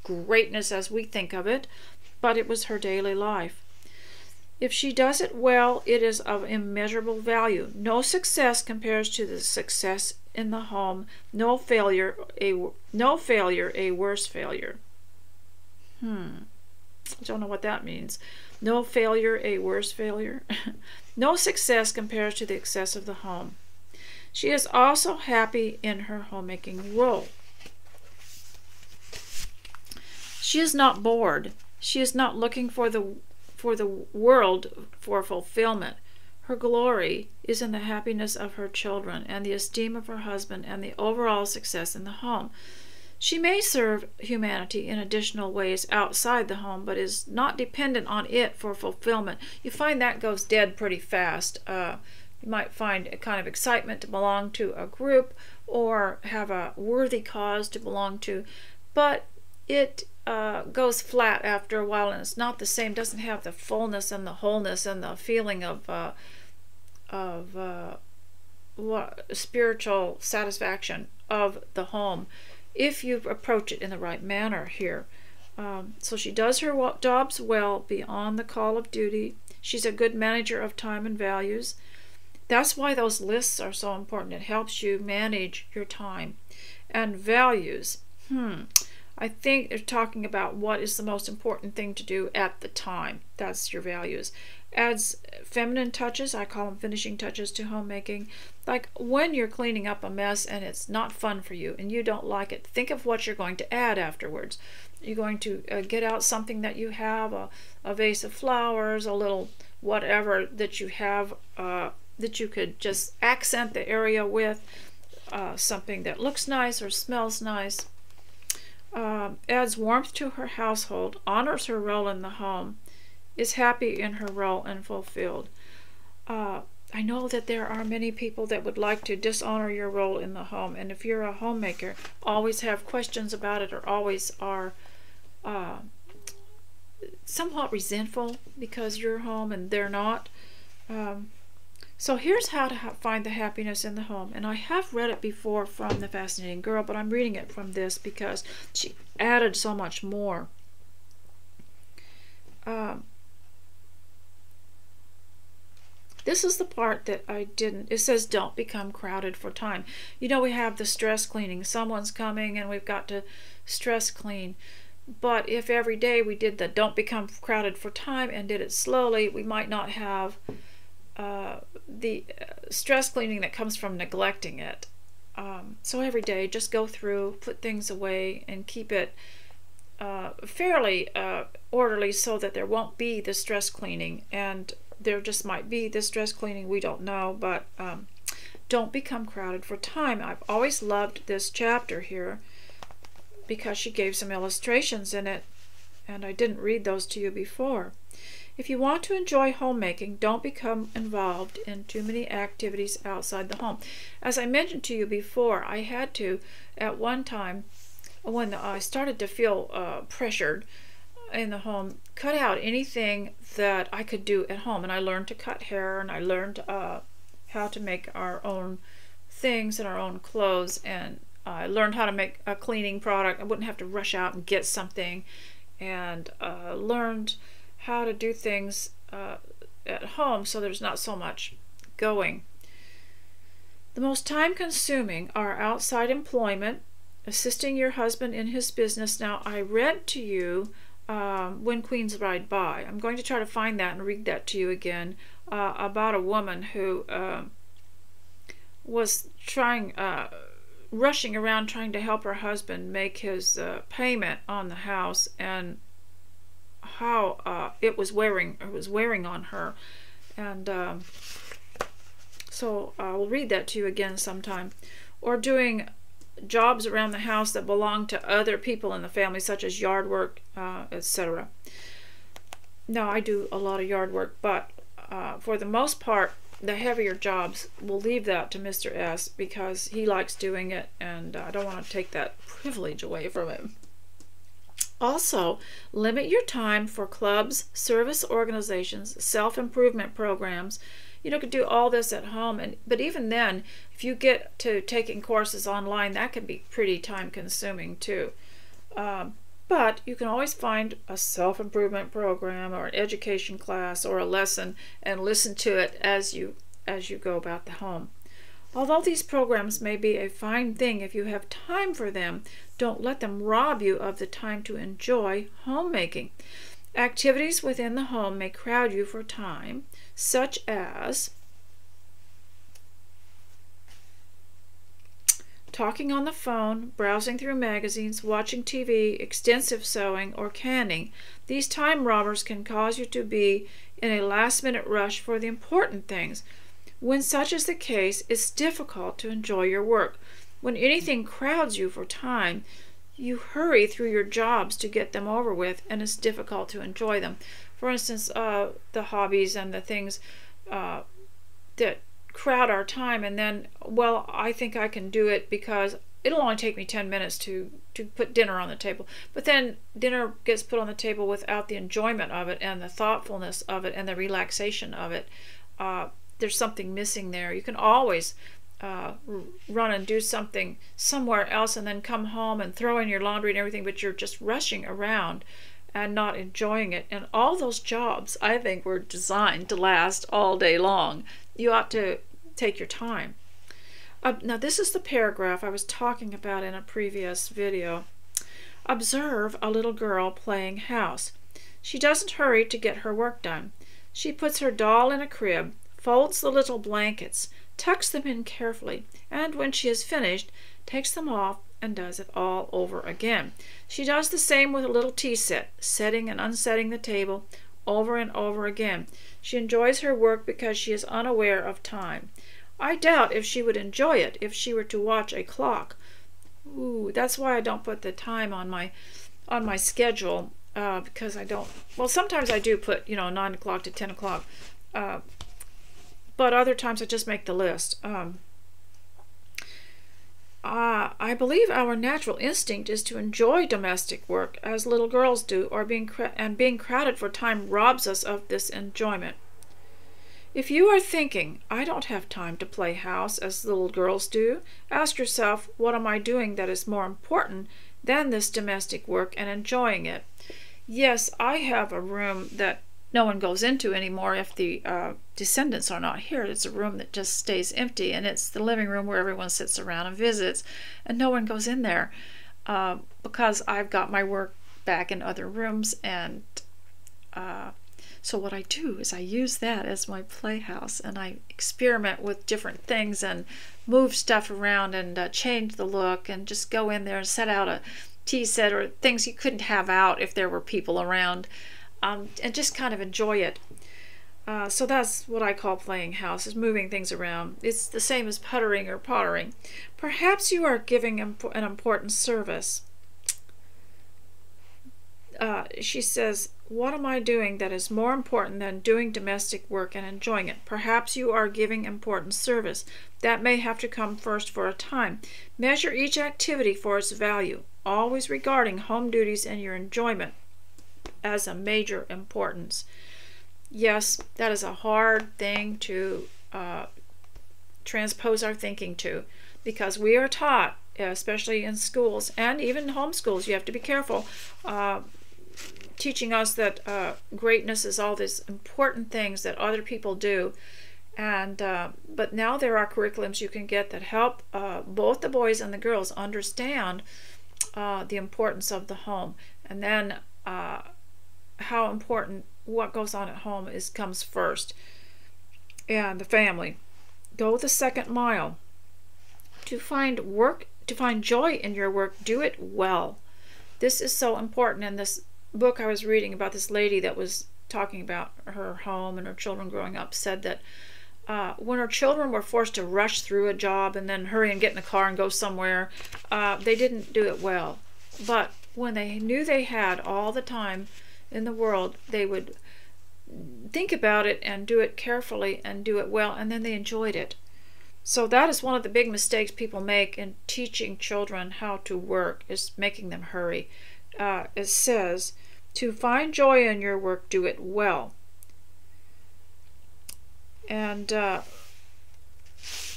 greatness as we think of it, but it was her daily life. If she does it well, it is of immeasurable value. No success compares to the success in the home. No failure a worse failure. I don't know what that means. No failure a worse failure. No success compares to the success of the home. She is also happy in her homemaking role. She is not bored. She is not looking for the world for fulfillment. Her glory is in the happiness of her children and the esteem of her husband and the overall success in the home. She may serve humanity in additional ways outside the home, but is not dependent on it for fulfillment. You find that goes dead pretty fast. You might find a kind of excitement to belong to a group or have a worthy cause to belong to, but it goes flat after a while, and it's not the same, doesn't have the fullness and the wholeness and the feeling of spiritual satisfaction of the home if you approach it in the right manner here. So she does her jobs well beyond the call of duty. She's a good manager of time and values. That's why those lists are so important. It helps you manage your time. And values. I think they're talking about what is the most important thing to do at the time. That's your values. Adds feminine touches, I call them finishing touches, to homemaking. Like when you're cleaning up a mess and it's not fun for you and you don't like it, think of what you're going to add afterwards. You're going to get out something that you have, a vase of flowers, a little whatever that you have that you could just accent the area with, something that looks nice or smells nice. Adds warmth to her household, honors her role in the home, is happy in her role and fulfilled. I know that there are many people that would like to dishonor your role in the home, and if you're a homemaker, always have questions about it, or always are somewhat resentful because you're home and they're not. So here's how to find the happiness in the home. And I have read it before from The Fascinating Girl, but I'm reading it from this because she added so much more. This is the part that I didn't. It says, don't become crowded for time. You know, we have the stress cleaning. Someone's coming and we've got to stress clean. But if every day we did the don't become crowded for time and did it slowly, we might not have the stress cleaning that comes from neglecting it. So every day, just go through, put things away, and keep it fairly orderly so that there won't be the stress cleaning. And there just might be the stress cleaning, we don't know, but don't become crowded for time. I've always loved this chapter here because she gave some illustrations in it, and I didn't read those to you before. If you want to enjoy homemaking, don't become involved in too many activities outside the home. As I mentioned to you before, I had to, at one time, when I started to feel pressured in the home, cut out anything that I could do at home. And I learned to cut hair, and I learned how to make our own things and our own clothes, and I learned how to make a cleaning product. I wouldn't have to rush out and get something, and learned how to do things at home so there's not so much going. The most time-consuming are outside employment, assisting your husband in his business. Now, I read to you When Queens Ride By. I'm going to try to find that and read that to you again, about a woman who was rushing around trying to help her husband make his payment on the house, and how it was wearing on her. And so I'll read that to you again sometime. Or doing jobs around the house that belong to other people in the family, such as yard work, etc. Now, I do a lot of yard work, but for the most part, the heavier jobs, we'll leave that to Mr. S because he likes doing it, and I don't want to take that privilege away from him. Also, limit your time for clubs, service organizations, self-improvement programs. You could do all this at home, but even then, if you get to taking courses online, that can be pretty time-consuming too. But you can always find a self-improvement program or an education class or a lesson and listen to it as you go about the home. Although these programs may be a fine thing if you have time for them, don't let them rob you of the time to enjoy homemaking. Activities within the home may crowd you for time, such as talking on the phone, browsing through magazines, watching TV, extensive sewing, or canning. These time robbers can cause you to be in a last-minute rush for the important things. When such is the case, it's difficult to enjoy your work. When anything crowds you for time, you hurry through your jobs to get them over with, and it's difficult to enjoy them. For instance, the hobbies and the things that crowd our time, and then, well, I think I can do it because it'll only take me 10 minutes to put dinner on the table. But then dinner gets put on the table without the enjoyment of it and the thoughtfulness of it and the relaxation of it. There's something missing there. You can always run and do something somewhere else and then come home and throw in your laundry and everything, but you're just rushing around and not enjoying it. And all those jobs, I think, were designed to last all day long. You ought to take your time. Now, this is the paragraph I was talking about in a previous video. Observe a little girl playing house. She doesn't hurry to get her work done. She puts her doll in a crib, folds the little blankets, tucks them in carefully, and when she has finished, takes them off and does it all over again. She does the same with a little tea set, setting and unsetting the table over and over again. She enjoys her work because she is unaware of time. I doubt if she would enjoy it if she were to watch a clock. Ooh, that's why I don't put the time on my schedule, because I don't. Well, sometimes I do put 9 o'clock to 10 o'clock, but other times I just make the list. I believe our natural instinct is to enjoy domestic work as little girls do, being crowded for time robs us of this enjoyment. If you are thinking, I don't have time to play house as little girls do, ask yourself, what am I doing that is more important than this domestic work and enjoying it? Yes, I have a room that no one goes into anymore if the descendants are not here. It's a room that just stays empty, and it's the living room where everyone sits around and visits, and no one goes in there because I've got my work back in other rooms, and so what I do is I use that as my playhouse, and I experiment with different things and move stuff around and change the look and just go in there and set out a tea set or things you couldn't have out if there were people around, and just kind of enjoy it. So that's what I call playing house, is moving things around. It's the same as puttering or pottering. Perhaps you are giving an important service. She says, what am I doing that is more important than doing domestic work and enjoying it? Perhaps you are giving important service. That may have to come first for a time. Measure each activity for its value, always regarding home duties and your enjoyment as a major importance. Yes, that is a hard thing to transpose our thinking to, because we are taught, especially in schools and even homeschools, you have to be careful, teaching us that greatness is all these important things that other people do, and but now there are curriculums you can get that help both the boys and the girls understand the importance of the home, and then how important what goes on at home comes first, and the family. Go the second mile. To find joy in your work, do it well. This is so important. In this book I was reading about, this lady that was talking about her home and her children growing up, said that when her children were forced to rush through a job and then hurry and get in the car and go somewhere, they didn't do it well. But when they knew they had all the time in the world, they would think about it and do it carefully and do it well, and then they enjoyed it. So that is one of the big mistakes people make in teaching children how to work, is making them hurry. It says, to find joy in your work, do it well. And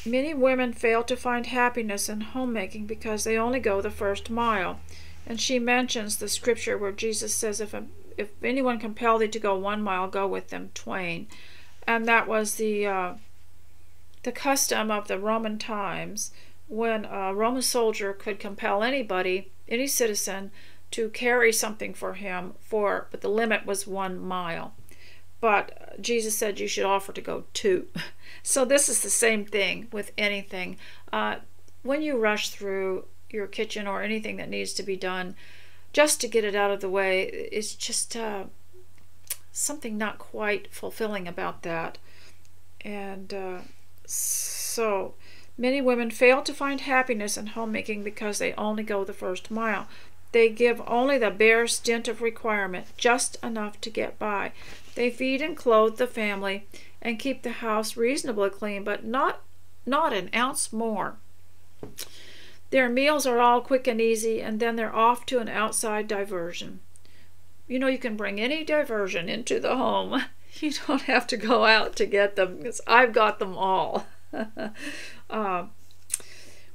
many women fail to find happiness in homemaking because they only go the first mile. And she mentions the scripture where Jesus says, if anyone compel thee to go 1 mile, go with them twain. And that was the custom of the Roman times, when a Roman soldier could compel anybody, any citizen, to carry something for him, but the limit was 1 mile. But Jesus said you should offer to go 2. So this is the same thing with anything. When you rush through your kitchen or anything that needs to be done, just to get it out of the way, it's just something not quite fulfilling about that. And so many women fail to find happiness in homemaking because they only go the first mile. They give only the bare stint of requirement, just enough to get by. They feed and clothe the family and keep the house reasonably clean, but not an ounce more. Their meals are all quick and easy, and then they're off to an outside diversion. You know, you can bring any diversion into the home. You don't have to go out to get them, because I've got them all.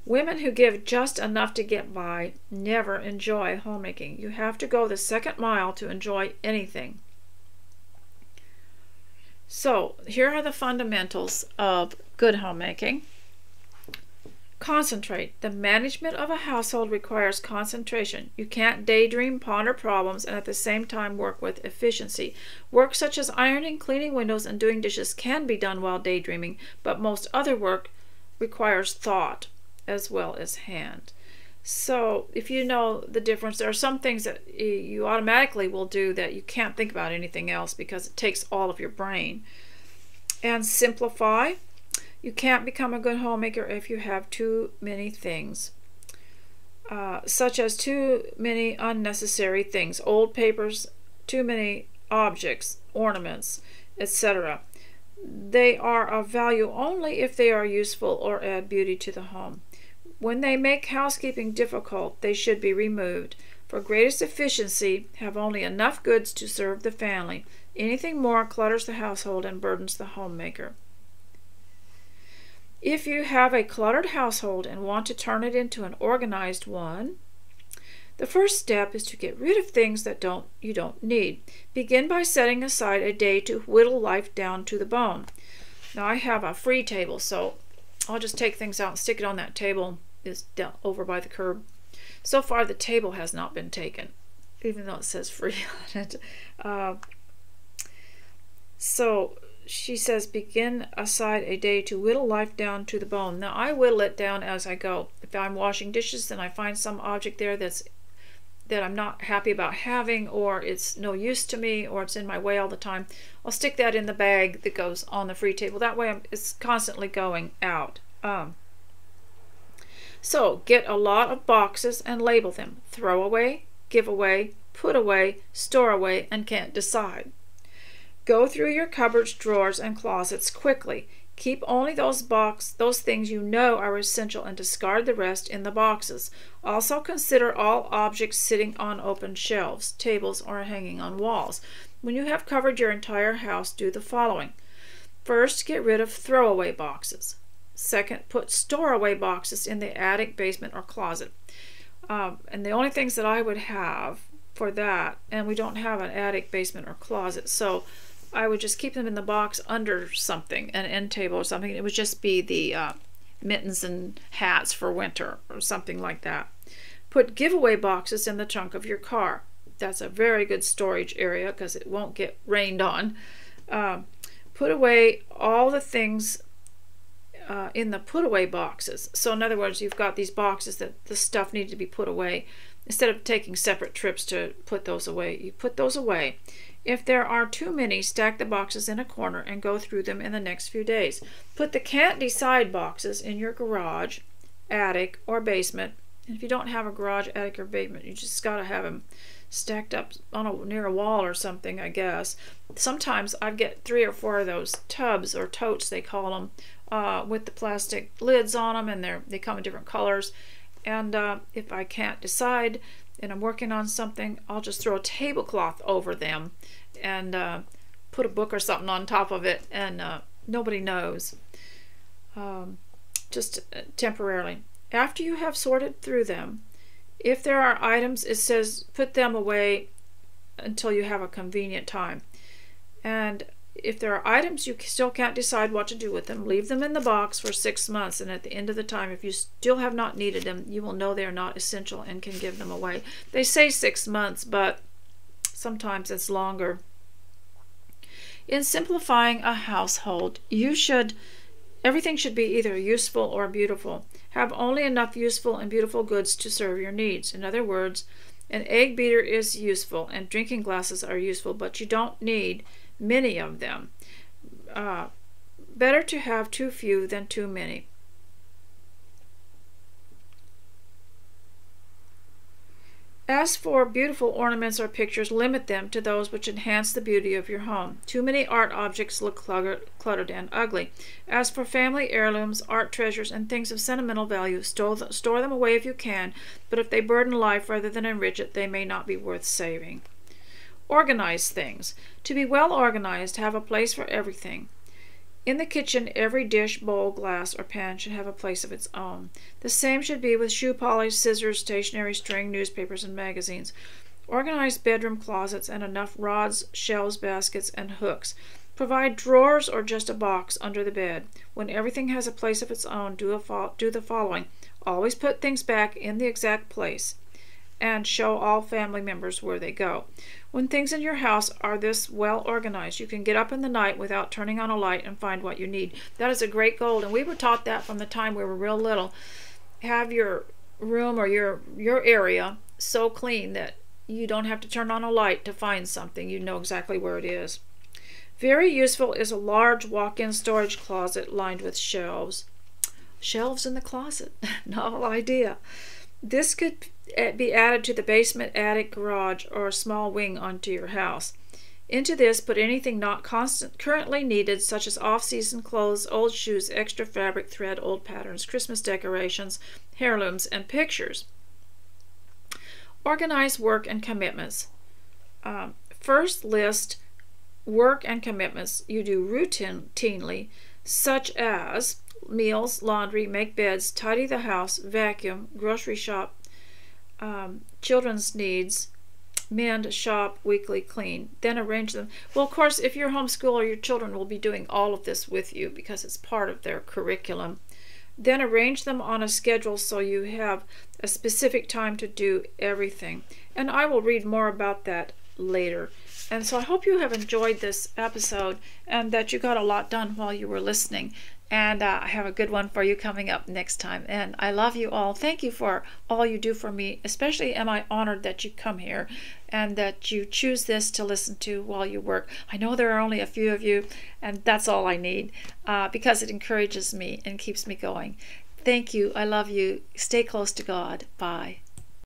Women who give just enough to get by never enjoy homemaking. You have to go the second mile to enjoy anything. So, here are the fundamentals of good homemaking. Concentrate. The management of a household requires concentration. You can't daydream, ponder problems, and at the same time work with efficiency. Work such as ironing, cleaning windows, and doing dishes can be done while daydreaming, but most other work requires thought as well as hand. So if you know the difference, there are some things that you automatically will do that you can't think about anything else because it takes all of your brain. And simplify. You can't become a good homemaker if you have too many things, such as too many unnecessary things, old papers, too many objects, ornaments, etc. They are of value only if they are useful or add beauty to the home. When they make housekeeping difficult, they should be removed. For greatest efficiency, have only enough goods to serve the family. Anything more clutters the household and burdens the homemaker. If you have a cluttered household and want to turn it into an organized one, the first step is to get rid of things that you don't need. Begin by setting aside a day to whittle life down to the bone. Now I have a free table, so I'll just take things out and stick it on that table. Is down over by the curb. So far the table has not been taken, even though it says free on it. So she says, begin aside a day to whittle life down to the bone. Now I whittle it down as I go. If I'm washing dishes and I find some object there that I'm not happy about having, or it's no use to me, or it's in my way all the time, I'll stick that in the bag that goes on the free table. That way it's constantly going out. So get a lot of boxes and label them. Throw away, give away, put away, store away, and can't decide. Go through your cupboards, drawers, and closets quickly. Keep only those things you know are essential and discard the rest in the boxes. Also consider all objects sitting on open shelves, tables, or hanging on walls. When you have covered your entire house, do the following. First, get rid of throwaway boxes. Second, put store-away boxes in the attic, basement, or closet. And the only things that I would have for that, and we don't have an attic, basement, or closet, so I would just keep them in the box under something, an end table or something. It would just be the mittens and hats for winter or something like that. Put giveaway boxes in the trunk of your car. That's a very good storage area because it won't get rained on. Put away all the things in the put away boxes. So in other words, you've got these boxes that the stuff needs to be put away. Instead of taking separate trips to put those away, you put those away. If there are too many, stack the boxes in a corner and go through them in the next few days. Put the can't decide boxes in your garage, attic, or basement. And if you don't have a garage, attic, or basement, you just got to have them stacked up on near a wall or something, I guess. Sometimes I get 3 or 4 of those tubs, or totes they call them, with the plastic lids on them, and they come in different colors. And if I can't decide and I'm working on something, I'll just throw a tablecloth over them and put a book or something on top of it, and nobody knows. Just temporarily. After you have sorted through them, if there are items, it says put them away until you have a convenient time. And if there are items you still can't decide what to do with them, leave them in the box for 6 months, and at the end of the time, if you still have not needed them, you will know they are not essential and can give them away. They say 6 months, but sometimes it's longer. In simplifying a household, everything should be either useful or beautiful. Have only enough useful and beautiful goods to serve your needs. In other words, an egg beater is useful and drinking glasses are useful, but you don't need many of them. Better to have too few than too many. As for beautiful ornaments or pictures, limit them to those which enhance the beauty of your home. Too many art objects look cluttered and ugly. As for family heirlooms, art treasures, and things of sentimental value, store them away if you can, but if they burden life rather than enrich it, they may not be worth saving. Organize things. To be well organized, have a place for everything. In the kitchen, every dish, bowl, glass, or pan should have a place of its own. The same should be with shoe polish, scissors, stationery, string, newspapers, and magazines. Organize bedroom closets and enough rods, shelves, baskets, and hooks. Provide drawers or just a box under the bed. When everything has a place of its own, do the following. Always put things back in the exact place, and show all family members where they go. When things in your house are this well organized, you can get up in the night without turning on a light and find what you need. That is a great goal, and we were taught that from the time we were real little. Have your room or your area so clean that you don't have to turn on a light to find something. You know exactly where it is. Very useful is a large walk-in storage closet lined with shelves. Shelves in the closet. Novel idea. This could be added to the basement, attic, garage, or a small wing onto your house. Into this, put anything not currently needed, such as off-season clothes, old shoes, extra fabric, thread, old patterns, Christmas decorations, heirlooms, and pictures. Organize work and commitments. First, list work and commitments you do routinely, such as meals, laundry, make beds, tidy the house, vacuum, grocery shop, children's needs, mend, shop, weekly clean. Then arrange them. Well, of course, if you're homeschooler, your children will be doing all of this with you because it's part of their curriculum. Then arrange them on a schedule so you have a specific time to do everything. And I will read more about that later. And so I hope you have enjoyed this episode and that you got a lot done while you were listening. And I have a good one for you coming up next time. And I love you all. Thank you for all you do for me. Especially am I honored that you come here and that you choose this to listen to while you work. I know there are only a few of you, and that's all I need because it encourages me and keeps me going. Thank you. I love you. Stay close to God. Bye.